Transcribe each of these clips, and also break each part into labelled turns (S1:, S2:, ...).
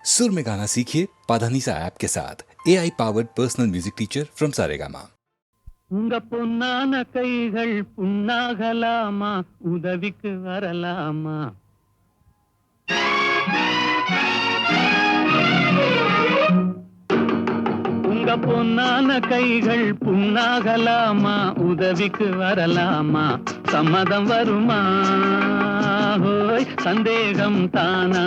S1: सुर में गाना सीखिए पाधानीसा ऐप के साथ AI powered personal music teacher from Saregama.
S2: உங்க பொன்னான கைகள் புண்ணாகலாமா, உதவிக்கு வரலாமா? உங்க பொன்னான கைகள் புண்ணாகலாமா, உதவிக்கு வரலாமா? சம்மதம் வருமா? ஹோய் சந்தேகம் தானா?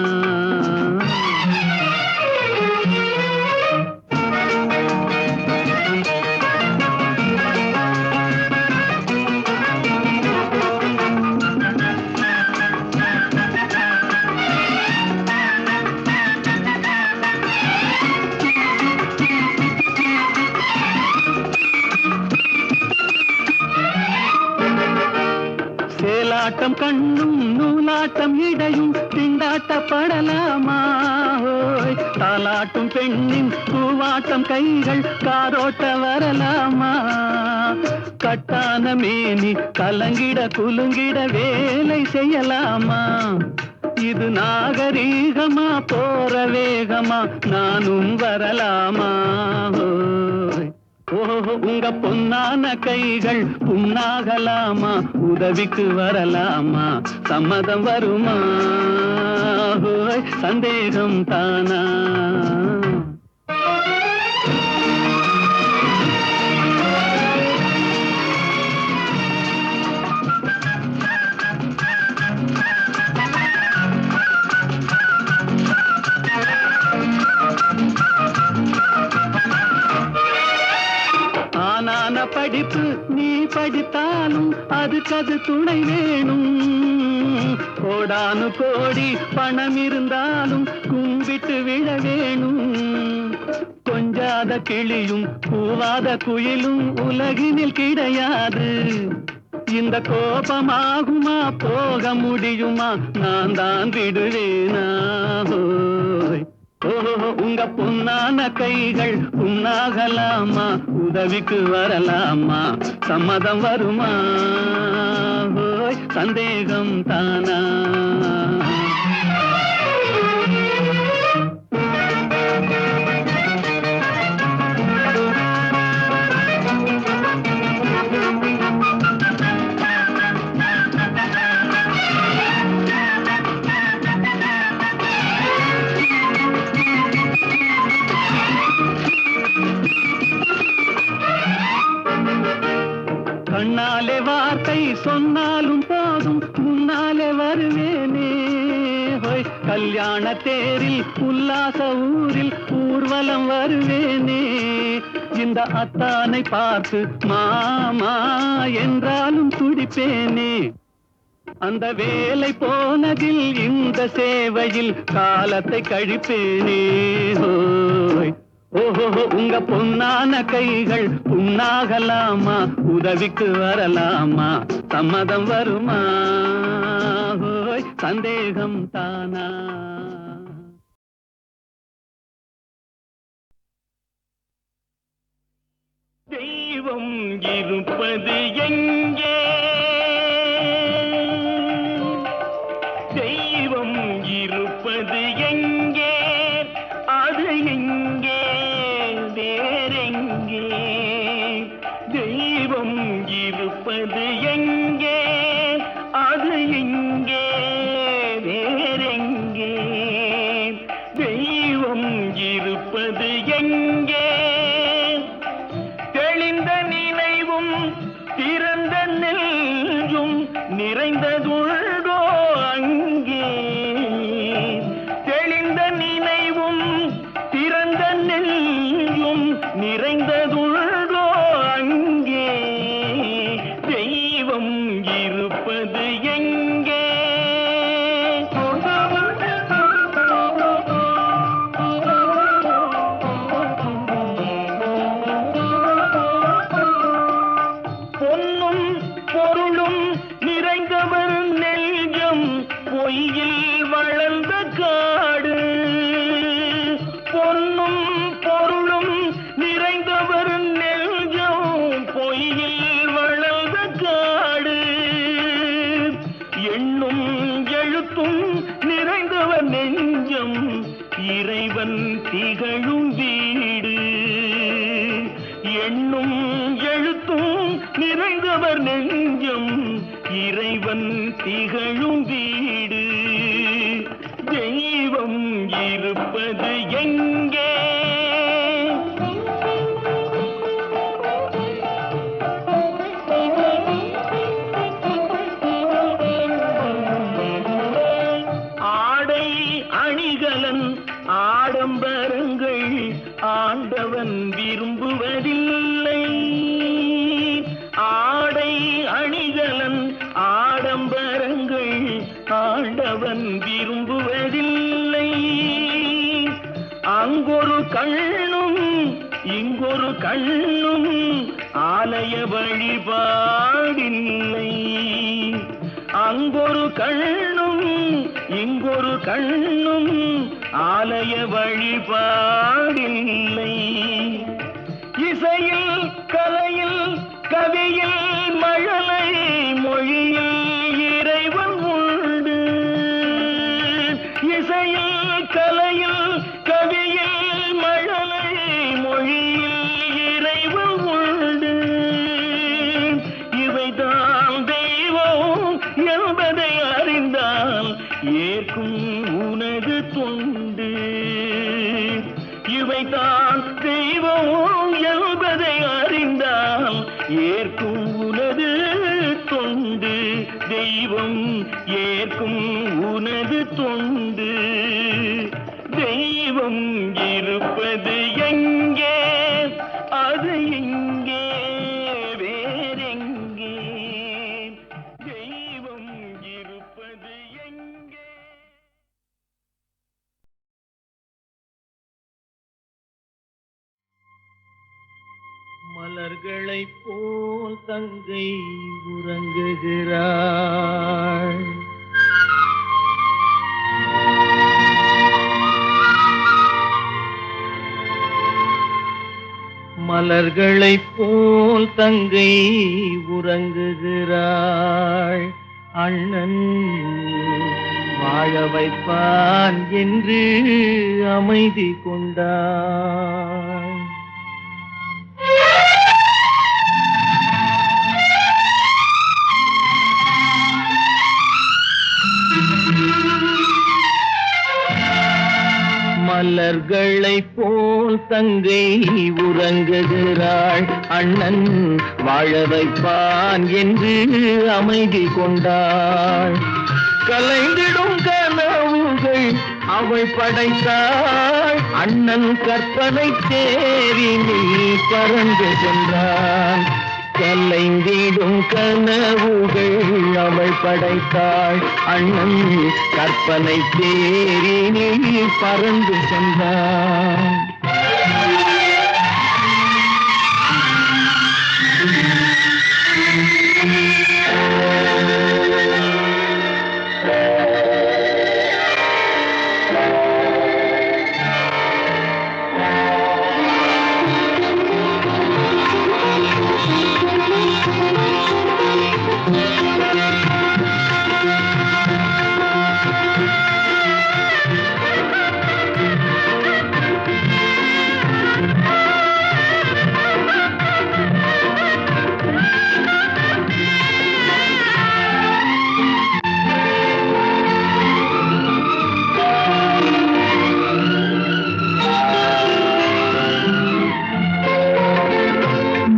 S2: சேலாட்டம் கண்ணும் நூலாட்டம் இடையும் திண்டாட்டப்படலாமா? தாலாட்டும் பெண்ணின் பூவாட்டம் கைகள் காரோட்ட வரலாமா? கட்டான மேனி கலங்கிட குலுங்கிட வேலை செய்யலாமா? இது நாகரீகமா போற வேகமா, நானும் வரலாமா? ஓஹோ உங்க பொன்னான கைகள் புண்ணாகலாமா, உதவிக்கு வரலாமா? சம்மதம் வருமா? சந்தேகம் தானா? ஆனான படிப்பு நீ படித்தாலும் அதுக்கது துணை வேணும். கோடானு கோடி பணம் இருந்தாலும் கும்பிட்டு விழ வேணும். கொஞ்சாத கிளியும் கூவாத குயிலும் உலகினில் கிடையாது. இந்த கோபமாகுமா போக முடியுமா, நான் தான் விடுவேனா? ஓஹோ உங்க பொன்னான கைகள் புண்ணாகலாமா, உதவிக்கு வரலாமா? சம்மதம் வருமா? சந்தேகம் தானா? கண்ணாலே வார்த்தை சொன்னாலும் போதும், முன்னாலே வருவேனே. கல்யாண தேரில் உல்லாச ஊரில் ஊர்வலம் வருவேனே. இந்த அத்தானை பார்த்து மாமா என்றாலும் துடிப்பேனே. அந்த வேலை போனதில் இந்த சேவையில் காலத்தை கழிப்பேனே. ஓஹோ உங்க பொன்னான கைகள் புண்ணாகலாமா, உதவிக்கு வரலாமா? சம்மதம் வருமா? சந்தேகம் தானா? தெய்வம் இருப்பது எங்கே? தெய்வம் இருப்பது எங்கே? அது எங்கே? வேறெங்கே? தெய்வம் இருப்பது எங்கே? அது எங்கே? வேறெங்கே? தெய்வம் இருப்பது எங்கே? தெளிந்த நினைவும் திறந்த நெல் இறைவன் திகழும் வீடு, எண்ணும் எழுத்தும் நிறைந்தவர் நெஞ்சம் இறைவன் திகழும் வீடு. தெய்வம் இருப்பது எங்கே? ஆடை அணிகலன் ஆடம்பரங்கள் ஆண்டவன் விரும்புவதில்லை. ஆடை அணிகலன் ஆடம்பரங்கள் ஆண்டவன் விரும்புவதில்லை. அங்கொரு கண்ணும் இங்கொரு கண்ணும் ஆலய வழிபாடில்லை. அங்கொரு கண்ணும் இங்கொரு கண்ணும் ஆலய வழிபாடில்லை. இசையில் கலையில் கவியில் மழலை மொழியில் இறைவன் உண்டு. இசையில் கலையில் கவியில் மழலை மொழியில் இறைவன் உண்டு. இவைதான் தெய்வம் என்பதை அறிந்தால் ஏற்கும் உனது தொண்டு. இவைதான் தெய்வம் என்பதை அறிந்தால் ஏற்கும் உனது தொண்டு. தெய்வம் ஏற்கும் உனது தொண்டு. தெய்வம் இருப்பது எங்கே? அது எங்கே? வேறெங்கே? தெய்வம் இருப்பது எங்கே? மலர்களைப் போல் தங்கை உறங்குகிறாள். மலர்களைப் போல் தங்கை உறங்குகிறாள். அண்ணன் வாழ வைப்பான் என்று அமைதி கொண்டாள். மலர்களைப் போல் தங்கை உறங்குகிறாள். அண்ணன் வாழ வைப்பான் என்று அமைதி கொண்டாள். கலைந்திடும் கனவுகள் அவள் படைத்தாள். அண்ணன் கற்பனை தேரினில் பறந்து சென்றான். கலைந்திடும் கனவுகள் அவள் படைத்தாள். அண்ணன் கற்பனை தேரினில் பறந்து சென்றான்.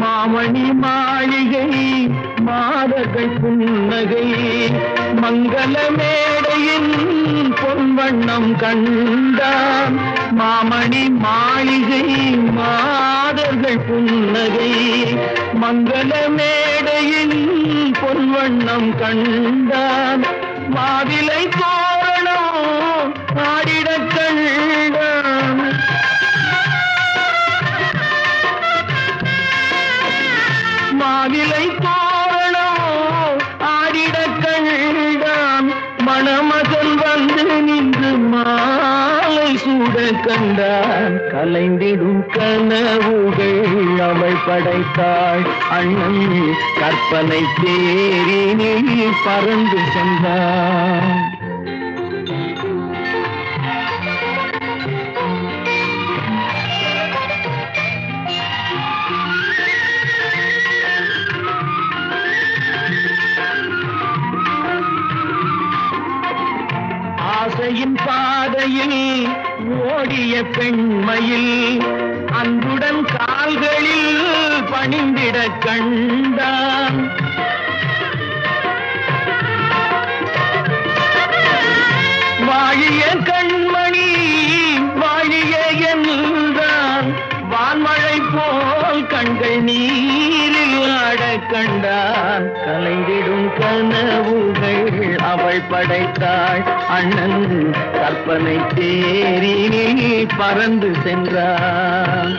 S2: மாமணி மாளிகை மாதர்கள் புன்னகை மங்கள மேடையின் பொன்வண்ணம் கண்டான். மாமணி மாளிகை மாதர்கள் புன்னகை மங்கள மேடையின் பொன்வண்ணம் கண்டான். மாவிலை தோரணம் ஆடிடக் கண்டான். மாவிலை தோரணம் ஆடிடக் கண்டான். மணமகன் வந்து நின்று மாலை சூட கண்டான். கலைந்திடும் கனவுகள் அவள் படைத்தாள். அண்ணன் கற்பனை தேரினில் பறந்து சென்றான். ஓடிய பெண்மையில் அன்புடன் கால்களில் பணிந்திட கண்டான். வாழிய கண்மணி வாழிய என்றான். வான்மழை போல் கண்கள் நீரில் ஆட கண்டான். கலைந்திடும் கனவுகள் அவள் படைத்தாள். அண்ணன் கற்பனை தேரினில் பறந்து சென்றான்.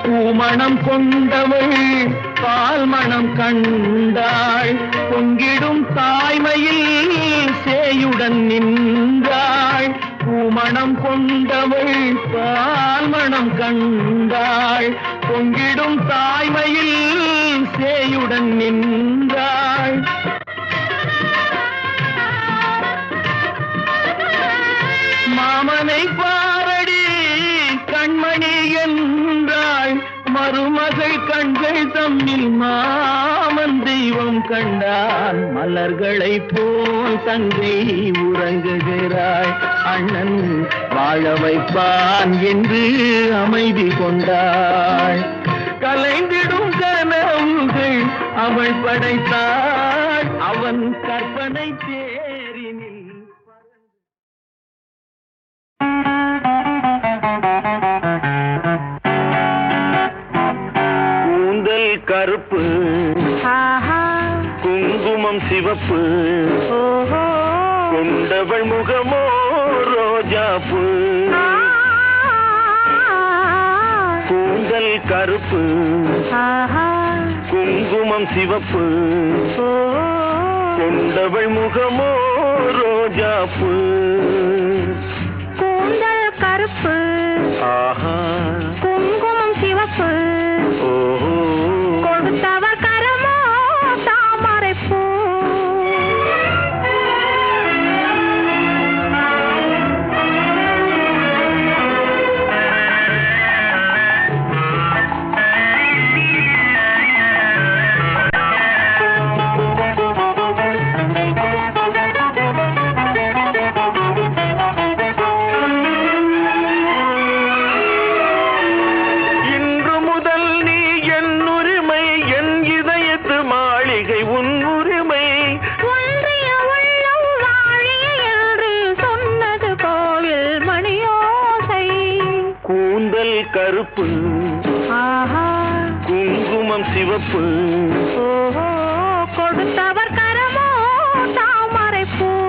S2: பூமணம் கொண்டவள் பால் மணம் கண்டாள். பொங்கிடும் தாய்மையில் சேயுடன் நின்றாள். பூமணம் கொண்டவள் பால் மணம் கண்டாள். பொங்கிடும் தாய்மையில் சேயுடன் நின்றாள். மாமனை பாரடி கண்மணி என்றாள். மருமகள் கண்கள் தம்மில் மாமன் தெய்வம் கண்டான். மலர்களை போல் தங்கை உறங்குகிறாள். அண்ணன் வாழ வைப்பான் என்று அமைதி கொண்டாள். கலைந்திடும் கனவுகள் அவள் படைத்தாள். அவன் கற்பனை தேரினில் கருப்பு குங்குமம் சிவப்பு கொண்டவள் முகமோ ரோஜாப்பு. கூந்தல் கருப்பு குங்குமம் சிவப்பு கொண்டவள் முகமோ ரோஜாப்பு.
S3: கூந்தல் கருப்பு குங்குமம் சிவப்பு கொடுத்தவர் கரமோ தாமரைப்பூ.
S2: கருப்பு குங்குமம் சிவப்பு
S3: கொடுத்தவர் கரமோ தாமரைப்பூ.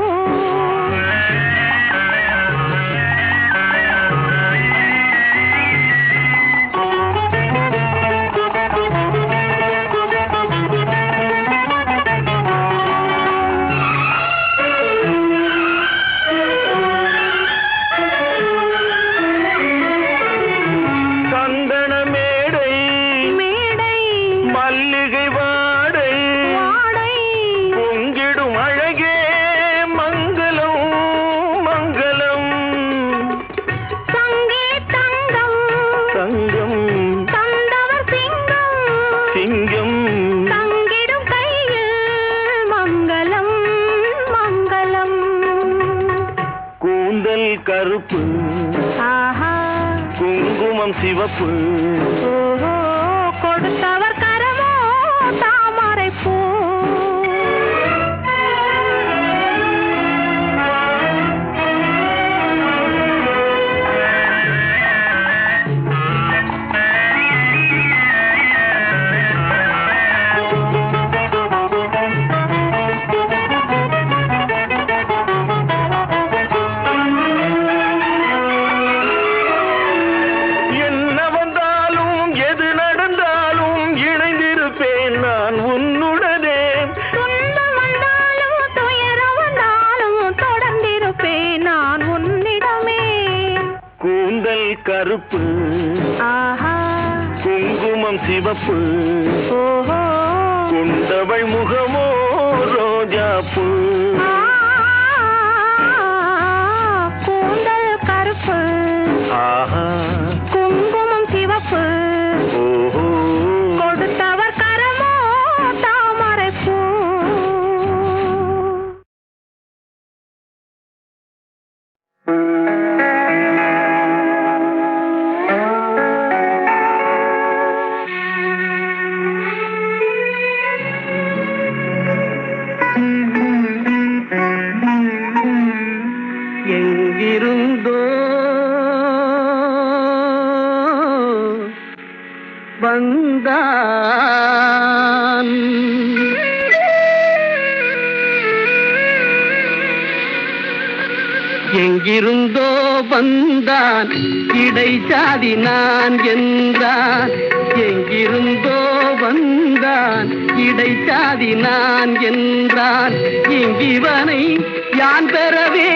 S2: கருப்பு குங்குமம் சிவப்பு
S3: கொடுத்தவர் கரமோ தாமரைப்பூ.
S2: கருப்பு குங்குமம் சிவப்பு கொண்டவள் முகமோ ரோஜாப்பூ.
S3: கூந்தல் கருப்பு குங்குமம் சிவப்பு
S4: எங்கிருந்தோ வந்தான் இடைச்சாதி நான் என்றான். எங்கிருந்தோ வந்தான் இடைச்சாதி நான் என்றான். இங்கிவனை யான் பெறவே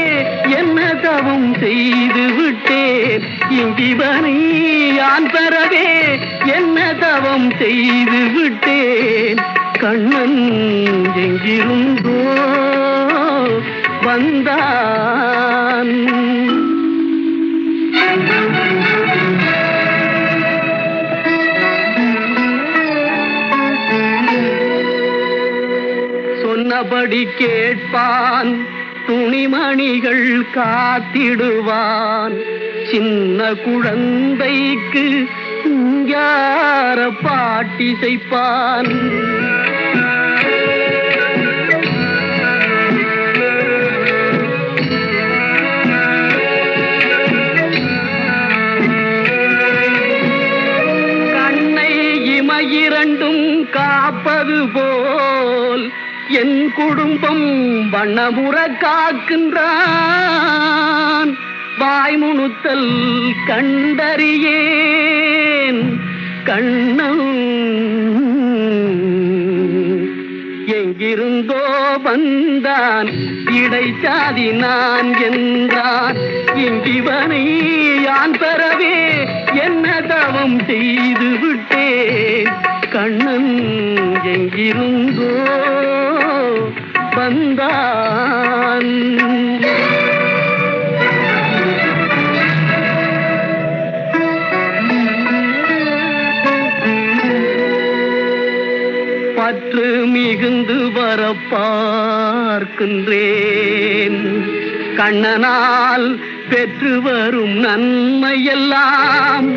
S4: என்ன தவம் செய்து விட்டேன். இங்கிவனை யான் பெறவே என்ன தவம் செய்து விட்டேன். கண்ணன் எங்கிருந்தோ வந்தான். சொன்னபடி கேட்பான், துணிமணிகள் காத்திடுவான். சின்ன குழந்தைக்கு யார பாட்டிசைப்பான். கண்ணை இமையிரண்டும் காப்பது போல் என் குடும்பம் வண்ணமுற காக்கின்றான். வாய்முணுத்தல் கண்டறியேன் கண்ணன் எங்கிருந்தோ வந்தான் இடைச்சாதி நான் என்றான். இங்கிவனை யான் பெறவே என்ன தவம் செய்து விட்டேன். கண்ணன் எங்கிருந்தோ வந்தான். பற்று மிகுந்து வர பார்க்கின்றேன். கண்ணனால் பெற்று வரும் நன்மையெல்லாம்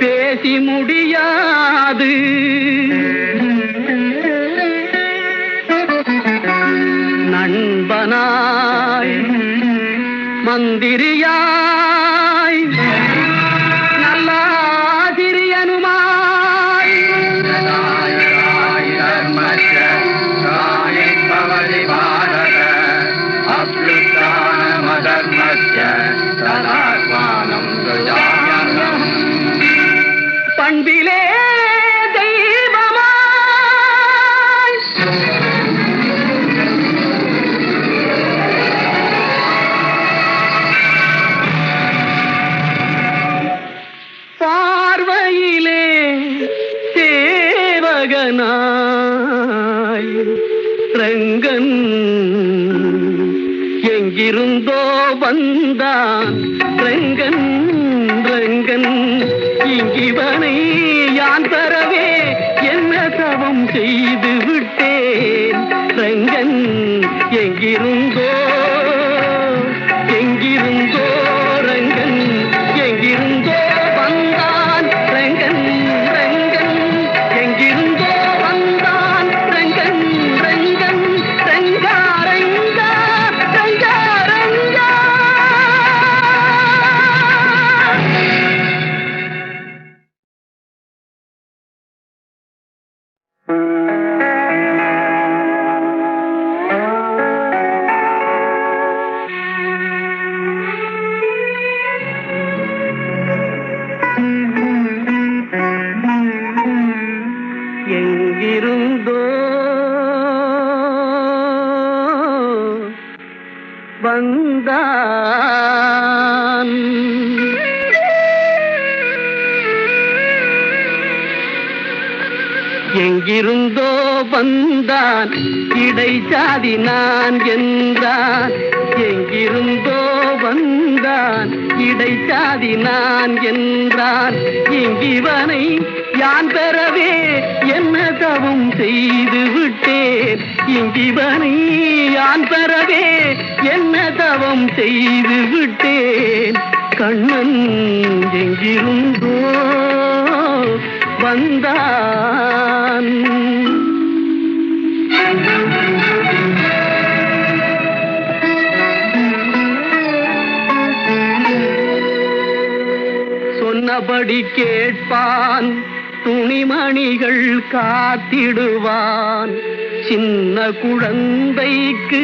S4: பேசி முடியாது. நண்பனாய் மந்திரியாய் நல்லாசிரியனுமாய் பண்பிலே தெய்வமாய் பார்வையிலே சேவகனாய் ரங்கன் எங்கிருந்தோ வந்தான். ரங்கன் ரங்கன் இங்கிவனை யான் பெறவே என்ன தவம் செய்து விட்டேன். ரங்கன் எங்கிருந்தோ எங்கிருந்தோ ரங்கன் எங்கிருந்தோ வந்தான். ரங்கன் ரங்கன் எங்கிருந்தோ வந்தான். ரங்கன் ரங்கன் ரங்கா ரங்கா ரங்கா ரங்கா. எங்கிருந்தோ வந்தான். எங்கிருந்தோ வந்தான் இடைச்சாதி நான் என்றான். எங்கிருந்தோ வந்தான் இடைச்சாதி நான் என்றான். இங்கிவனை யான் பெறவே என்ன தவம் செய்து விட்டேன். இங்கிவனை யான் பெறவே என்ன தவம் செய்து விட்டேன். கண்ணன் எங்கிருந்தோ வந்தான். சொன்னபடி கேட்பான், துணிமணிகள் காத்திடுவான். சின்ன குழந்தைக்கு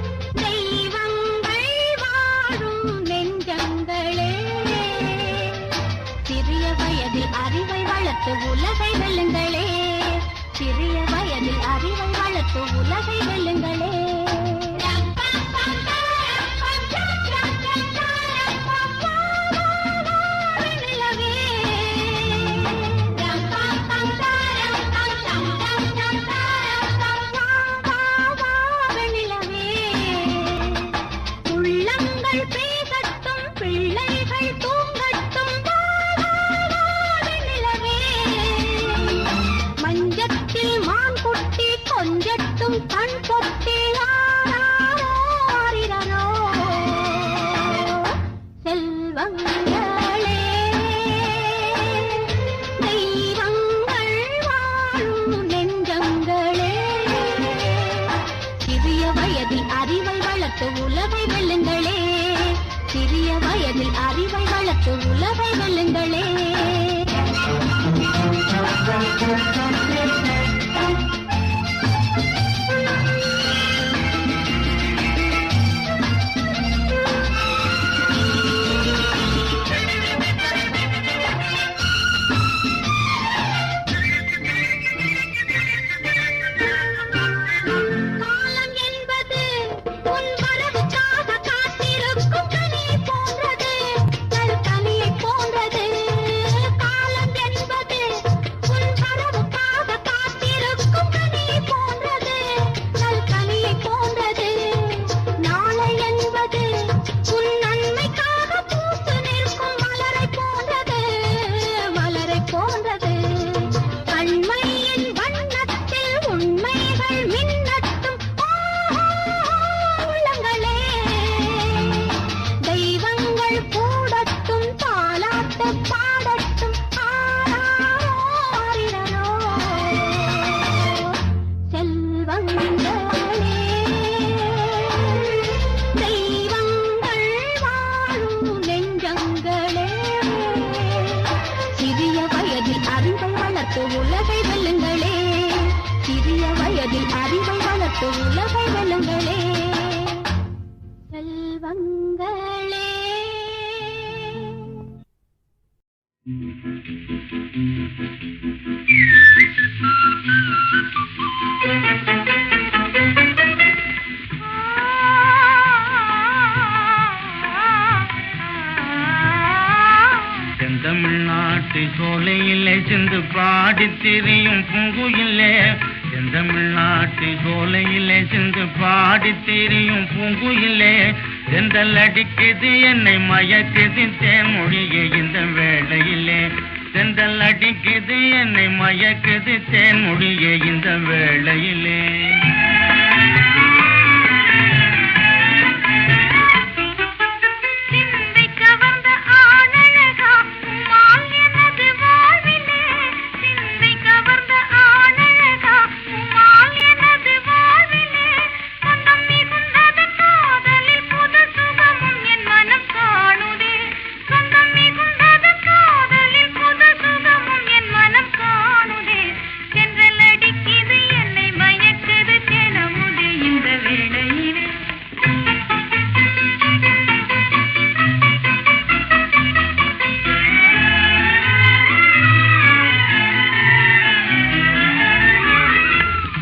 S3: வளர்த்து உலகை வெல்லுங்களே. சிறிய வயதில் அறிவை வளர்த்து உலகை வெல்லுங்களே. கண் பொட்டி ஆரிரோ செல்வங்களே தெய்வங்கள் வாழும் நெஞ்சங்களே. சிறிய வயதில் அறிவை வளர்த்து உலகை வெல்லுங்களே. சிறிய வயதில் அறிவை வளர்த்து உலகை வெல்லுங்களே. உலகை வெல்லுங்களே. சிறிய வயதில் அறிவை வளர்த்து உலகை வெல்லுங்களே. செல்வங்களே.
S4: தமிழ்நாட்டு சோலையிலே சென்று பாடி திரியும் பூங்குயிலே. தமிழ்நாட்டு சோலையிலே சென்று பாடி திரியும் பூங்குயிலே. செந்தல் அடிக்குது என்னை மயக்குது தேன்மொழியே இந்த வேளையிலே. செந்தல் அடிக்குது என்னை மயக்குது தேன்மொழியே இந்த வேளையிலே.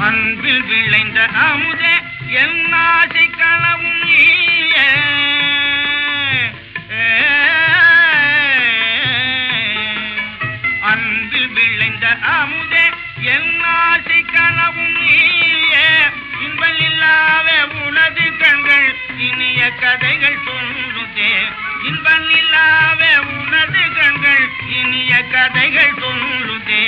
S4: அன்பில் விளைந்த அமுதே என் ஆசை கனவும் நீயே. அன்பில் விளைந்த அமுதே என் ஆசை கனவும் நீயே. இன்பல் இல்லாத உனது கண்கள் இனிய கதைகள் சொல்லுதே. இன்பல் இல்லாத உனது கண்கள் இனிய கதைகள் சொல்லுதே.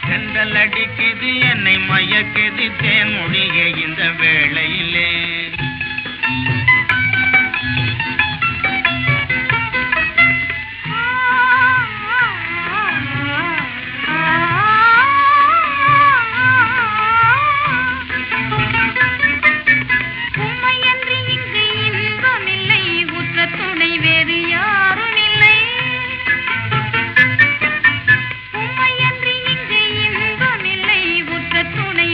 S4: செந்தல் அடிக்குது என்னை மயக்குது தேன்மொழியே இந்த வேளையிலே.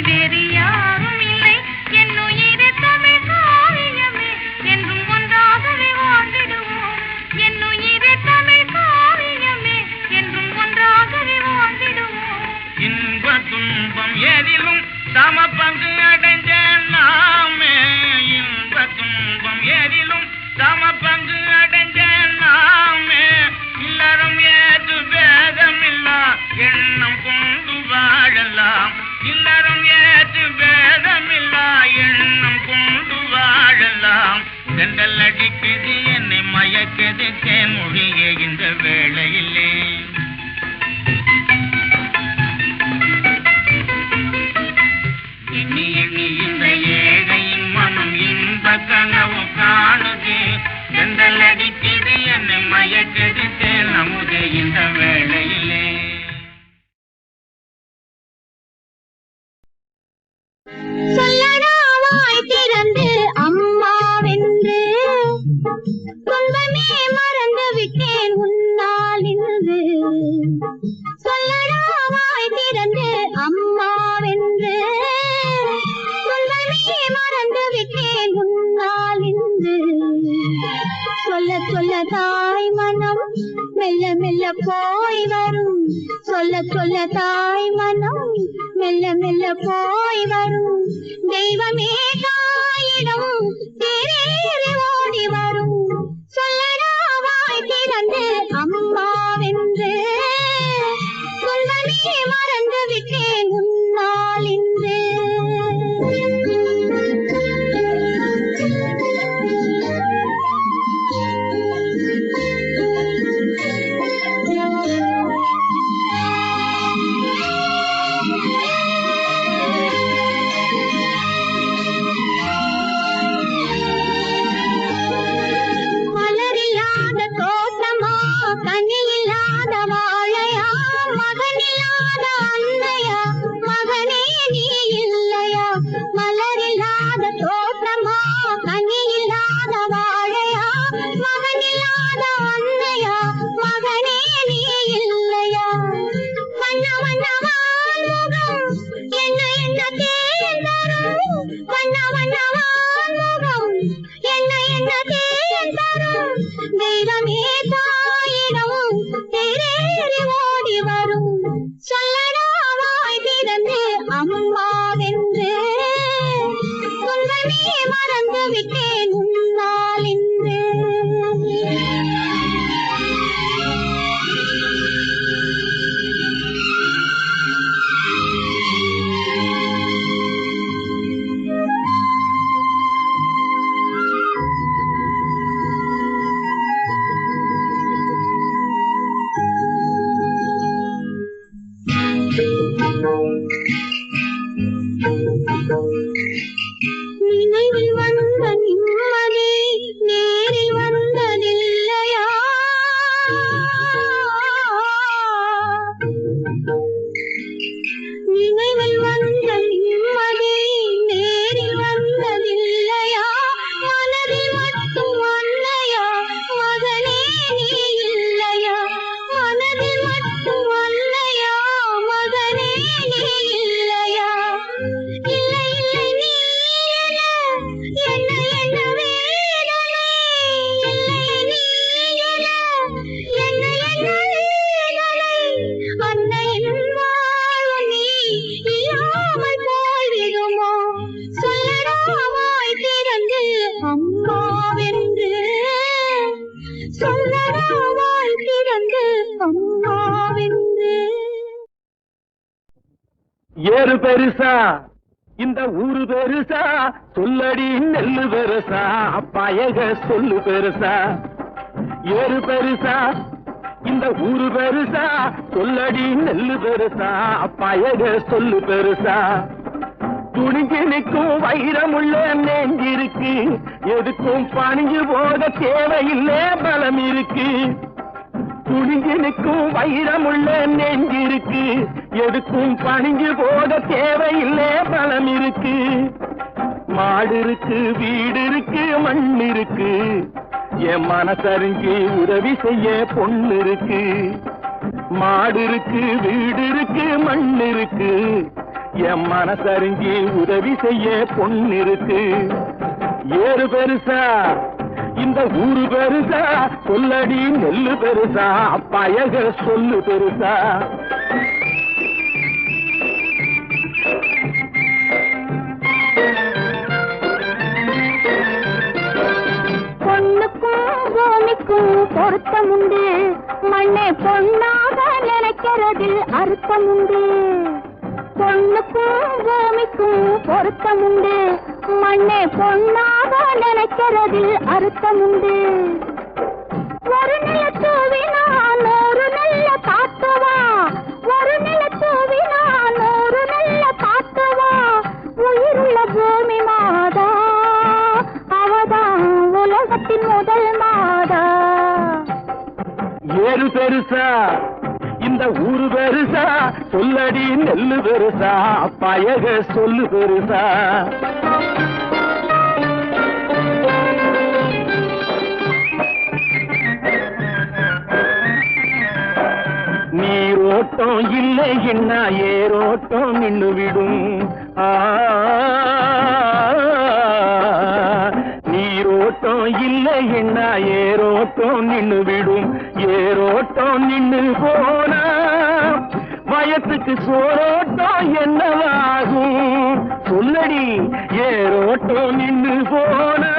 S3: வேறு யாரும் இல்லை என் உயிரை
S5: சம பங்கு அடைஞ்ச நாமே இன்ப துன்பம் ஏதிலும் சம பங்கு அடைஞ்ச நாமே இல்லறம் ஏது பேதமில்லா எண்ணம் கொண்டு வாழலாம் இல்லறம் ஏது பேதமில்லா எண்ணம் கொண்டு வாழலாம் செண்டல் அடிக்குது என்னை மயக்கது தேன்மொழியே இந்த வேளையிலே எண்ணி எண்ணி இந்த ஏழையின் மனம் இன்ப கனவு காணுது செண்டல் அடிக்குது என்னை மயக்கது தேன் அமுதே இந்த வேளையிலே
S3: சொல்லடா வாய் திறந்து அம்மாவென்று துன்பமே மறந்து விட்டேன் உன்னால் இன்று சொல்லடா வாய் திறந்து அம்மாவென்று துன்பமே மறந்து விட்டேன் உன்னால் இன்று சொல்ல சொல்ல தாய் மனம் மெல்ல மெல்ல போய் வரும் சொல்ல சொல்ல தாய் மனம் மெல்ல மெல்ல போய் வரும் தெய்வமே தாயிடம் தேரேறி ஓடி வரும் சொல்லடா வாய் திறந்து அம்மாவென்று துன்பமே மறந்து விட்டேன் உன்னால் இன்று தெய்வமே தாயிடம் தேரேறி ஓடி வரும் சொல்லடா வாய் திறந்து அம்மாவென்று துன்பமே மறந்து விட்டேன் உன்னால் இன்று நினைவில் வந்த நிம்மதி நேரில் வந்ததில்லையா நினைவில் வந்த நிம்மதி நேரில் வந்ததில்லையா மனதில் மட்டும் வந்தையா மகனே நீ இல்லையா மனதில் மட்டும் வந்தையா மகனே நீ இல்லையா இல்லை இல்லை நீ என்ன என்ன வேதனை இல்லை நீ என்ன என்ன வேதனை அன்னையின் வாழ்வு நீ இல்லாமல் போய்விடுமோ சொல்லடா வாய் திறந்து அம்மாவென்று சொல்லடா வாய் திறந்து அம்மாவென்று
S4: ஏறு பெருசா இந்த ஊரு பெருசா சொல்லடி நெல்லு பெருசா அப்பயக சொல்லு பெருசா ஏறு பெருசா இந்த ஊரு பெருசா சொல்லடி நெல்லு பெருசா அப்பயக சொல்லு பெருசா துணிஞ்சு நிற்கும் வைரமுள்ள நெஞ்சிருக்கு எதுக்கும் பணிஞ்சு போக தேவையில்லை பலம் இருக்கு துணிஞ்சு நிற்கும் வைரமுள்ள நெஞ்சிருக்கு எதுக்கும் பணிஞ்சு போக தேவையில்லை பலம் இருக்கு மாடு இருக்கு வீடு இருக்கு மண் இருக்கு என் மனசறிஞ்சு உதவி செய்ய பொண்ணு இருக்கு மாடு இருக்கு வீடு இருக்கு மண் இருக்கு என் மனசறிஞ்சு உதவி செய்ய பொண்ணு இருக்கு ஏறு பெருசா இந்த ஊரு பெருசா சொல்லடி நெல்லு பெருசா அப்பயக சொல்லு பெருசா
S3: பூமிக்கும் பொருத்தம் உண்டு, மண்ணை பொன்னாக நினைக்கிறதில் அர்த்தம் உண்டு. பொண்ணுக்கும் பூமிக்கும் பொருத்தம் உண்டு, மண்ணை பொன்னாக நினைக்கிறதில் அர்த்தம் உண்டு. ஒரு நில தூவினா 100 நல்ல காத்துவா, ஒரு நில தூவினா 100 நல்ல காத்துவா. உயிருள்ள பூமி மாதா, அவதான் உலகத்தின் முதல் மாதா.
S4: ஏறு பெருசா இந்த ஊரு பெருசா, சொல்லடி நெல்லு பெருசா, பயக சொல்லு பெருசா. நீரோட்டம் இல்லை என்ன ஏரோட்டம் நின்று விடும். நீரோட்டம் இல்லை என்ன ஏரோட்டம் நின்று விடும். ஏரோட்டம் நின்று போனா வயத்துக்கு சோரோட்டம் என்னவாகும் சொல்லடி. ஏரோட்டம் நின்று போனா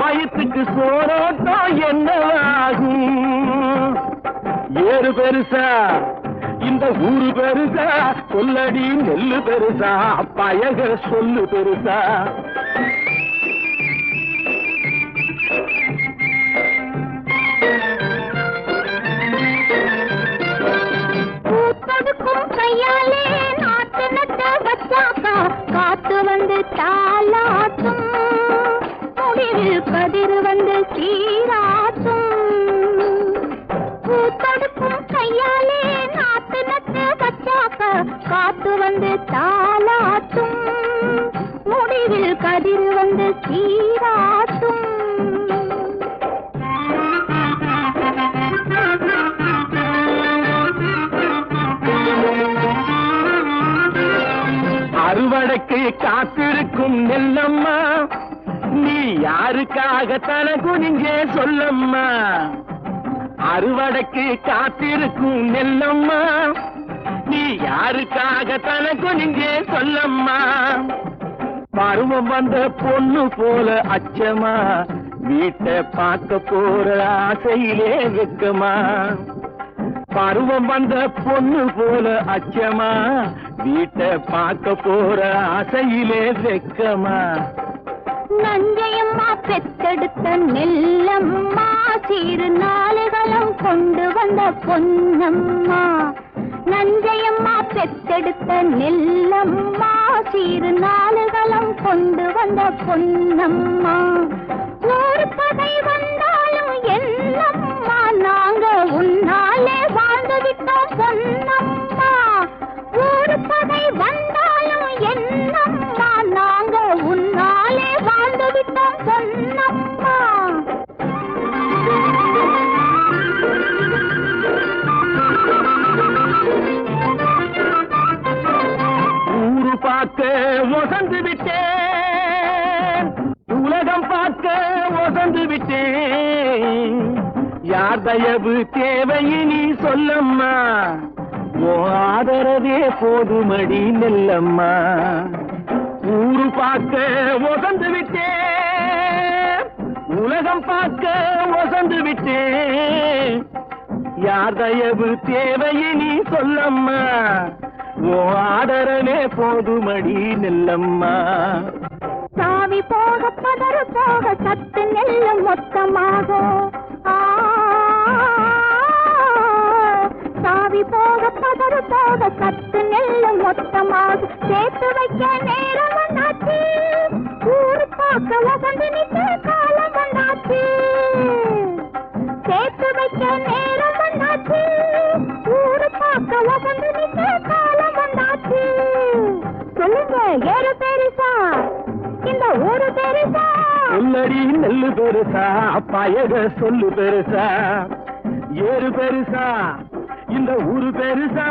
S4: வயத்துக்கு சோரோட்டம் என்னவாகும். ஏறு பெருசா இந்த ஊரு பெருசா, சொல்லடி நெல்லு பெருசா, பயக சொல்லு பெருசா.
S3: பூத்ததுக்கும் கையாலே நாட்டு நட்ட வச்சாக்கா, காத்து வந்து தாலாட்டும், முடிவில் கதிர் வந்து சீராட்டும். பூத்ததுக்கும் கையாலே நாட்டு நட்ட வச்சாக்கா, காத்து வந்து தாலாட்டும், முடிவில் கதிர் வந்து சீராட்டும்.
S4: அறுவடைக்கு காத்திருக்கும் நெல்லம்மா, நீ யாருக்காக தனக்கு நீங்க சொல்லம்மா. அறுவடைக்கு காத்திருக்கும் நெல்லம்மா, நீ யாருக்காக தனக்கு நீங்க சொல்லம்மா. பருவம் வந்த பொண்ணு போல அச்சமா, வீட்டை பார்க்க போற ஆசையிலே வெக்கமா. பருவம் வந்த பொண்ணு போல அச்சமா, வீட்டை பார்க்க போற ஆசையிலே வெக்கமா.
S3: நஞ்சையம்மா பெத்தெடுத்த நெல்லம்மா, சீரு நாளுகளும் கொண்டு வந்த பொன்னம்மா. நஞ்சையம்மா பெத்தெடுத்த நெல்லம்மா, சீரு நாளுகளும் கொண்டு வந்த பொன்னம்மா. ஒரு பகை வந்தாலும் என்னம்மா, நாங்க உன்னாலே வாழ்ந்து விட்டோம் பொன்னம்மா. ஒரு பகை வந்தாலும் என்னம்மா, நாங்க உன்னாலே வாழ்ந்து விட்டோம் பொன்னம்மா.
S4: ஊரு பார்க்க ஒசந்து விட்டேன், உலகம் பார்க்க ஒசந்து விட்டேன். யார் தயவு தேவையினி சொல்லம்மா, ஓ ஆதரவே போதுமடி நெல்லம்மா. ஊரு பார்க்க ஒசந்து விட்டேன், உலகம் பார்க்க ஒசந்து விட்டேன். யார் தயவு தேவையினி சொல்லம்மா, ஓ ஆதரவே போதுமடி நெல்லம்மா.
S3: சாவி போக பதறு போக சத்து நெல்லு மொத்தமாக, சாவி போக பதறு போக சத்து நெல்லு மொத்தமாக. சேர்த்து வைக்க நேரம் வந்தாச்சு, ஊரு பார்க்க வசந்து நிற்க காலம் வந்தாச்சு. சேர்த்து வைக்க நேரம் வந்தாச்சு, ஊரு பார்க்க வசந்து நிற்க காலம் வந்தாச்சு. சொல்லுங்க ஏறு பெருசா இந்த ஊரு பெருசா,
S4: சொல்லடி நெல்லு பெருசா, பயக சொல்லு பெருசா. ஏறு பெருசா இந்த ஊரு பெருசா.